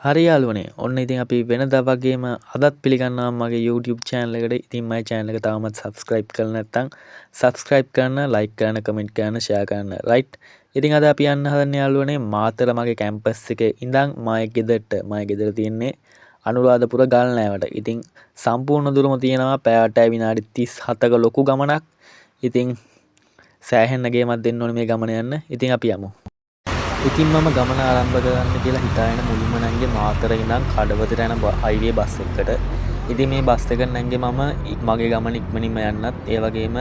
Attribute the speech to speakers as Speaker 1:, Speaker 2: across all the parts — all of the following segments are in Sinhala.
Speaker 1: හරි යාළුවනේ ඔන්න ඉතින් අපි වෙනදා වගේම අදත් පිළිගන්නවා මගේ YouTube channel එකට. ඉතින් මගේ channel එක තාමත් subscribe කරලා නැත්නම් subscribe කරන්න, like කරන්න, comment කරන්න, share කරන්න. right. ඉතින් අද අපි යන්න හදන්නේ යාළුවනේ මාතර මගේ campus එකේ ඉඳන් මගේ ගෙදර තියෙන්නේ අනුරාධපුර ගල්නෑවට. ඉතින් සම්පූර්ණ දුරම තියෙනවා පැයට විනාඩි 37ක ලොකු ගමනක්. ඉතින් සෑහෙන්න ගේමක් දෙන්න ඕනේ මේ ගමන යන්න. ඉතින් අපි යමු. ඉතින් මම ගමන ආරම්භ කරන්න කියලා හිතාගෙන මුලින්ම නැංගේ මාතර ඉඳන් කඩවතට යන හයිවේ බස් එකකට. ඉතින් මේ බස් එක නැංගේ මම මගේ ගමන ඉක්මනින්ම යන්නත් ඒ වගේම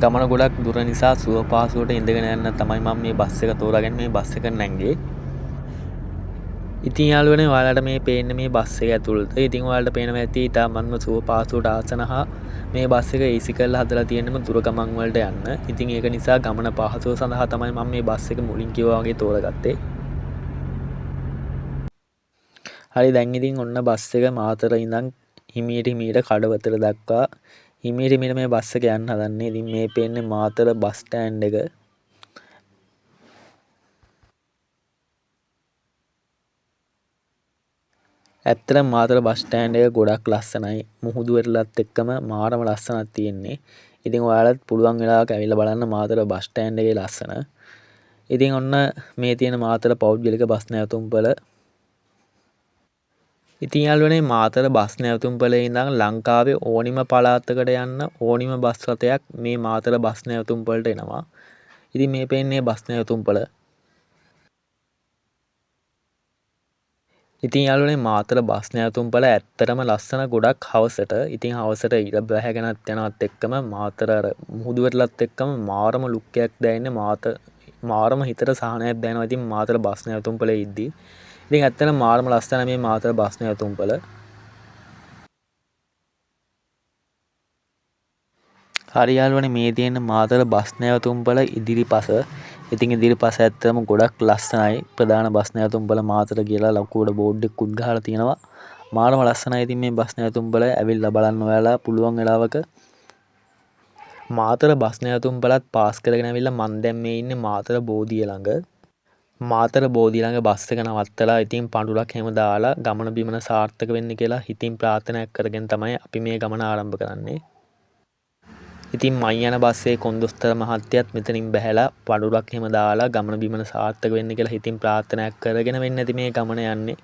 Speaker 1: ගමන ගොඩක් දුර නිසා සුව පහසුවට ඉඳගෙන යන්න තමයි මම මේ බස් එක තෝරාගෙන මේ බස් එක නැංගේ. ඉතින් යාළුවනේ ඔයාලට මේ පේන්නේ මේ බස් එක ඇතුළත. ඉතින් ඔයාලට පේනවා ඇති ඉතාමත්ම සුව පහසුවට ආසන හා මේ බස් එක AC කරලා හදලා තියෙනම දුර ගමන් වලට යන්න. ඉතින් ඒක නිසා ගමන පහසුව සඳහා තමයි මම මේ බස් එක මුලින් කිව්වා වගේ තෝරගත්තේ. හරි දැන් ඉතින් ඔන්න බස් එක මාතර ඉඳන් හිමීට කඩවතට දක්වා හිමීට මේ බස් එක යන්න හදන්නේ. ඉතින් මේ පේන්නේ මාතර බස් ස්ටෑන්ඩ් එක. ඇත්තටම මාතර බස් ස්ටෑන්ඩ් එක ගොඩක් ලස්සනයි. මුහුදු වෙරළත් එක්කම මාරම ලස්සනක් තියෙන්නේ. ඉතින් ඔයාලත් පුළුවන් වෙලාවක ඇවිල්ලා බලන්න මාතර බස් ස්ටෑන්ඩ් එකේ ලස්සන. ඉතින් ඔන්න මේ තියෙන මාතර පෞද්ගලික බස් නැවතුම්පල. ඉතින් යාළුවනේ මාතර බස් නැවතුම්පලේ ඉඳන් ලංකාවේ ඕනිම පළාතකට යන්න ඕනිම බස් රථයක් මේ මාතර බස් නැවතුම්පලට එනවා. ඉතින් මේ පේන්නේ බස් නැවතුම්පල. ඉතින් යාළුවනේ මාතර බස් නැවතුම්පල ඇත්තටම ලස්සන ගොඩක් හවසට. ඉතින් හවසට ඉර බැහැගෙනත් යනවත් එක්කම මාතර අර මුහුදු වෙරළත් එක්කම මාරම ලුක් එකක් දැනෙන්නේ. මාරම හිතට සහනයක් දැනෙනවා. ඉතින් මාතර බස් නැවතුම්පලේ ඉද්දි. ඉතින් ඇත්තටම මාරම ලස්සන මේ මාතර බස් නැවතුම්පල. හරි යාළුවනේ මේ තියෙන මාතර බස් නැවතුම්පල ඉදිරිපස. ඉතින් ඉදිරිපස ඇත්තටම ගොඩක් ලස්සනයි. ප්‍රධාන බස් නැවතුම්පල මාතර කියලා ලකුවට බෝඩ් එකකුත් ගහලා තියෙනවා. මාරම ලස්සනයි. ඉතින් මේ බස් නැවතුම්පල ඇවිල්ලා බලන්න ඔයාලා පුළුවන් වෙලාවක. මාතර බස් නැවතුම්පලත් පාස් කරගෙන ඇවිල්ලා මම දැන් මේ ඉන්නේ මාතර බෝධිය ළඟ. මාතර බෝධිය ළඟ බස් එක නවත්තලා ඉතින් පඳුරක් හැම දාලා ගමන බිමන සාර්ථක වෙන්න කියලා හිතින් ප්‍රාර්ථනා කරගෙන තමයි අපි මේ ගමන ආරම්භ කරන්නේ. ඉතින් මං යන බස්සේ කොන්දොස්තර මහත්තයත් මෙතනින් බැහැලා පඳුරක් හැම දාලා ගමන බිමන සාර්ථක වෙන්න කියලා හිතින් ප්‍රාර්ථනා කරගෙන වෙන්න ඇති මේ ගමන යන්නේ.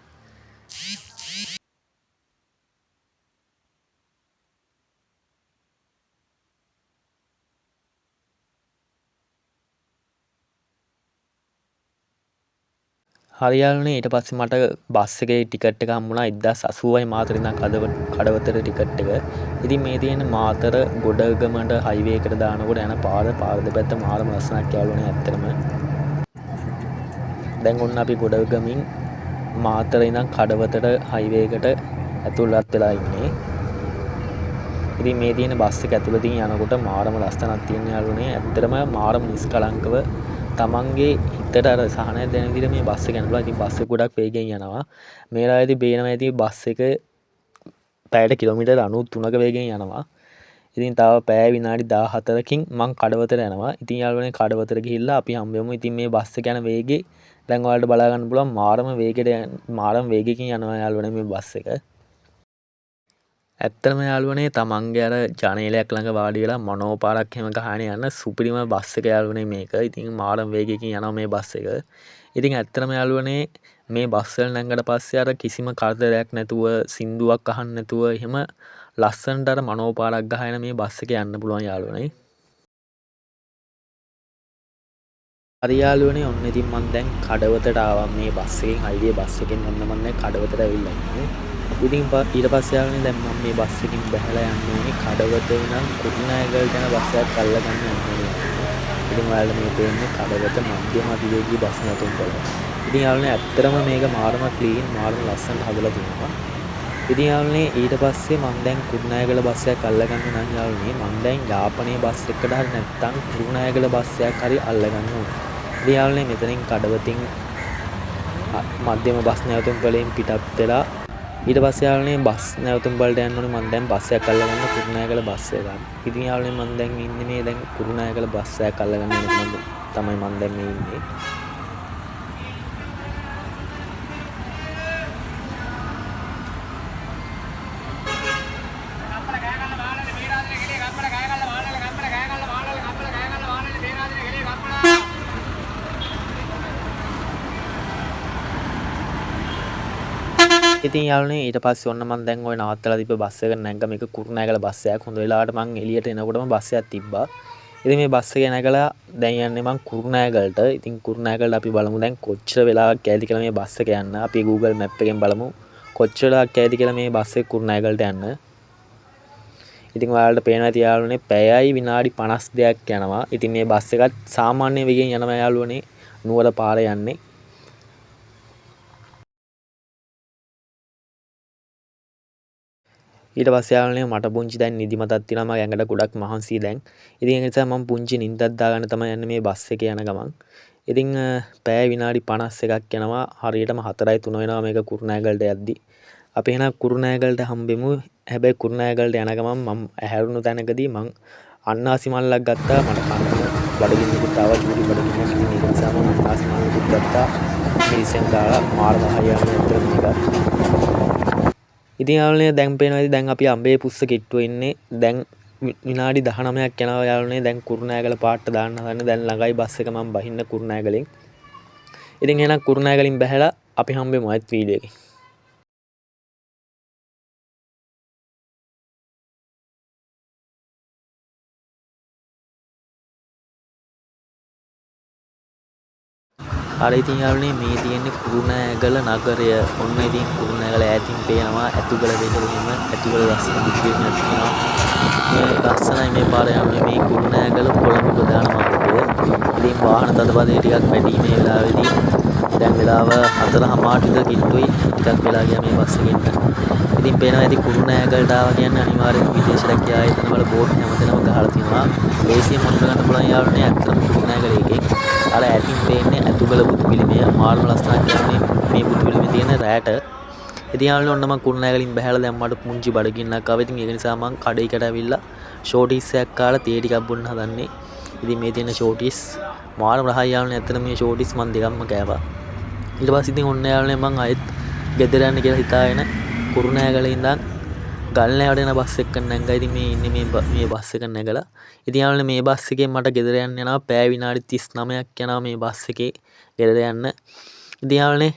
Speaker 1: හරි යාළුවනේ ඊට පස්සේ මට බස් එකේ ටිකට් එක හම්බුණා 1080යි මාතර ඉඳන් කඩවතට ටිකට් එක. ඉතින් මේ තියෙන මාතර ගොඩගමට හයිවේ එකට දානකොට යන පාර දෙපැත්ත මාරම ලස්සනක් යාළුවනේ ඇත්තටම. දැන් ඔන්න අපි ගොඩගමින් මාතර ඉඳන් කඩවතට හයිවේ එකට ඇතුළත් වෙලා ඉන්නේ. ඉතින් මේ තියෙන බස් එක ඇතුළතින් යනකොට මාරම ලස්සනක් තියෙන යාළුවනේ. ඇත්තටම මාරම නිස්කලංකව තමන්ගේ හිතට අර සහනයක් දැනෙන විදිහට මේ බස් එක යනවා. ඉතින් බස් එක ගොඩක් වේගෙන් යනවා. මේ වෙලාවේදී බේනවා ඇති බස් එක පැයට කිලෝමීටර් 93ක වේගෙන් යනවා. ඉතින් තව පැය විනාඩි 14කින් මං කඩවතට යනවා. ඉතින් යාළුවනේ කඩවතට ගිහිල්ලා අපි හම්බෙමු. ඉතින් මේ බස් එක යන වේගේ දැන් ඔයාලට බලා ගන්න පුළුවන් මාරම වේගයකින් යනවා යාළුවනේ මේ බස් එක. ඇත්තම යාළුවනේ තමන්ගේ අර ජනේලයක් ළඟ වාඩි වෙලා මොනෝපාරක් හැම ගහගෙන යන සුපිරිම බස් එක යාළුවනේ මේක. ඉතින් මාරම වේගයකින් යනවා මේ බස් එක. ඉතින් ඇත්තම යාළුවනේ මේ බස් වල නැංගට පස්සේ අර කිසිම කරදරයක් නැතුව සින්දුවක් අහන්න නැතුව එහෙම ලස්සනට අර මොනෝපාරක් ගහගෙන මේ බස් එක යන්න පුළුවන් යාළුවනේ. හරි යාළුවනේ ඔන්න ඉතින් මම දැන් කඩවතට ආවා මේ බස් එකෙන් හයිවේ බස් එකෙන් ඔන්න මම දැන් කඩවතට ඇවිල්ලා ඉන්නේ. ඉතින් ඊට පස්සේ යාළුවනේ දැන් මම මේ බස් එකෙන් බැහැලා යන්න ඕනේ කඩවත ඉඳන් කුරුණෑගලට යන බස් එකක් අල්ලගන්න ඕනේ. ඉතින් ඔයාලට මේ පේන්නේ කඩවත මධ්‍යම අධිවේගී බස් නැවතුම්පල. ඉතින් යාළුවනේ ඇත්තටම මේක මාරම ක්ලීන් මාරම ලස්සනට හදලා තියෙනවා. ඉතින් යාළුවනේ ඊට පස්සේ මම දැන් කුරුණෑගල බස් එකක් අල්ලගන්න නම් යාළුවනේ මම දැන් යාපනයේ බස් එකකට හරි නැත්නම් කුරුණෑගල බස් එකක් හරි අල්ලගන්න ඕනේ. ඉතින් යාළුවනේ මෙතනින් කඩවතින් මධ්‍යම බස් නැවතුම්පලෙන් පිටත් වෙලා ඊට පස්සේ යාළුවනේ බස් නැවතුම්පලට යන්න ඕනේ. මම දැන් බස් එකක් අල්ලගන්න කුරුණෑගල බස් එක ගන්න. ඉතින් යාළුවනේ මම දැන් ඉන්නේ මේ දැන් කුරුණෑගල බස් එකක් අල්ලගන්න තමයි මම දැන් මේ ඉන්නේ. ඉතින් යාළුවනේ ඊට පස්සේ ඔන්න මම දැන් ওই නවත්තලා තිබ්බ බස් එක නැග්ග මේක කුරුණෑගල බස් එකක්. හොඳ වෙලාවට මං එළියට එනකොටම බස් එකක් තිබ්බා. ඉතින් මේ බස් එකේ නැගලා දැන් යන්නේ මං කුරුණෑගලට. ඉතින් කුරුණෑගලට අපි බලමු දැන් කොච්චර වෙලාවක් යයිද කියලා මේ බස් එක යන්න. අපි Google Map එකෙන් බලමු කොච්චර වෙලාවක් යයිද කියලා මේ බස් එක කුරුණෑගලට යන්න. ඉතින් ඔයාලට පේනවා ඇති යාළුවනේ පැයයි විනාඩි 52ක් යනවා. ඉතින් මේ බස් එකත් සාමාන්‍ය වෙගෙන් යනවා යාළුවනේ නුවර පාරේ යන්නේ. ඊට පස්සේ යාළුවනේ මට පුංචි දැන් නිදිමතක් තියෙනවා. මගේ ඇඟට ගොඩක් මහන්සි දැන්. ඉතින් ඒ නිසා මම පුංචි නිින්දක් දාගන්න තමයි යන්නේ මේ බස් එකේ යන ගමන්. ඉතින් පැය විනාඩි 51ක් යනවා. හරියටම 4:03 වෙනවා මේක කුරුණෑගලට යද්දි. අපි එහෙනම් කුරුණෑගලට හම්බෙමු. හැබැයි කුරුණෑගලට යන ගමන් මම ඇහැරුණු තැනකදී මං අන්නාසි මල්ලක් ගත්තා. මට කන්න බඩගින්නකුත් ආවා. ජූරි බඩගින්නක්. ඉතින් ඒ නිසා මම අන්නාසි මල්ලකුත් ගත්තා. මිරිසෙන් දාලා මාර්ග හරියන්නේ අතර මේක. ඉතින් යාළුවනේ දැන් පේනවා දැන් අපි අඹේ පුස්ස කිට්ටුවේ ඉන්නේ. දැන් විනාඩි 19ක් යනවා යාළුවනේ. දැන් කුරුණෑගල පාට්ට දාන්න හදන්නේ. දැන් ළඟයි බස් එක මම බහින්න කුරුණෑගලෙන්. ඉතින් එහෙනම් කුරුණෑගලින් බැහැලා අපි හම්බෙමු අයිත් වීඩියෝ එකේ. හරි ඉතින් යාළුවනේ මේ තියෙන්නේ කුරුණෑගල නගරය. ඔන්න ඉතින් කුරුණෑගල ඈතින් පේනවා ඇතුගල දෙකම ඇතුගල ලස්සන පිටියක් තියෙනවා. මේ ලස්සනයි මේ පාර යන්නේ මේ කුරුණෑගල කොළඹ ප්‍රධාන මාර්ගය. ඉතින් වාහන තදබදය ටිකක් වැඩි මේ වෙලාවේදී. දැන් වෙලාව 4:00 විතර කිට්ටුයි. ටිකක් වෙලා ගියා මේ බස් එකෙන්. ඉතින් පේනවා ඉතින් කුරුණෑගලට ආවා කියන්නේ අනිවාර්යෙන් විදේශ රැකියා ආයතනවල බෝඩ් හැමතැනම ගහලා තියෙනවා. ලේසියෙන් මොන්න ගන්න පුළුවන් යාළුවනේ ඇත්තටම කුරුණෑගල එකේ. අර ඇතින් පේන්නේ ඇතුගල බුදු පිළිමය. මාර්ම ලස්සනක් කියන්නේ මේ බුදු පිළිමේ තියෙන රැට. ඉතින් යාළුවනේ ඔන්න මම කුරුණෑගලින් බහැලා දැන් මට පුංචි බඩගින්නක් ආවා. ඉතින් ඒක නිසා මම කඩේකට ඇවිල්ලා ෂෝටිස් එකක් කාලා තේ ටිකක් බොන්න හදන්නේ. ඉතින් මේ තියෙන ෂෝටිස් මාර්ම රහයි යාළුවනේ ඇත්තට මේ ෂෝටිස් මම දෙකක්ම කෑවා. ඊට පස්සේ ඉතින් ඔන්න යාළුවනේ මම ආයෙත් ගෙදර යන්න කියලා හිතාගෙන කුරුණෑගලේ ඉඳන් ගල්නෑවට යන බස් එකක නැංගා. ඉතින් මේ ඉන්නේ මේ බස් එක නැගලා. ඉතින් යාළුවනේ මේ බස් එකෙන් මට ගෙදර යන්න යනවා පැය විනාඩි 39ක් යනවා මේ බස් එකේ ගෙදර යන්න. ඉතින් යාළුවනේ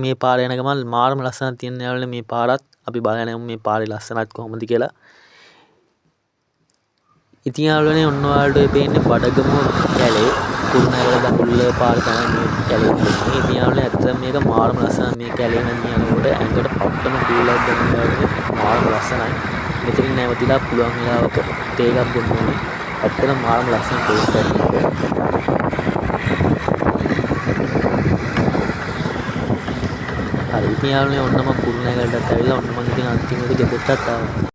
Speaker 1: මේ පාර යන ගමන් මාරම ලස්සනක් තියෙන යාළුවනේ මේ පාරත් අපි බලන්න යමු මේ පාරේ ලස්සනත් කොහොමද කියලා. ඉතින් යාළුවනේ ඔන්න ඔයාලට පේන්නේ බඩගම කැලේ කුරුණෑගල දඹුල්ල පාර තමයි මේ කැලේ තියෙන්නේ. ඉතින් යාළුවනේ ඇත්තටම මේක මාරම ලස්සනයි මේ කැලේ නම් යනකොට ඇඟට පට්ටම කුලක් දැනෙනවා. මාරම ලස්සනයි. මෙතනින් නැවතිලා පුළුවන් වෙලාවක තේ එකක් බොන්න ඕනේ. ඇත්තටම මාරම ලස්සන ටේස්ට් එකක්. හරි ඉතින් යාළුවනේ ඔන්න මම කුරුණෑගලටත් ඇවිල්ලා ඔන්න මම ඉතින් අන්තිමට ගෙදරටත් ආවා.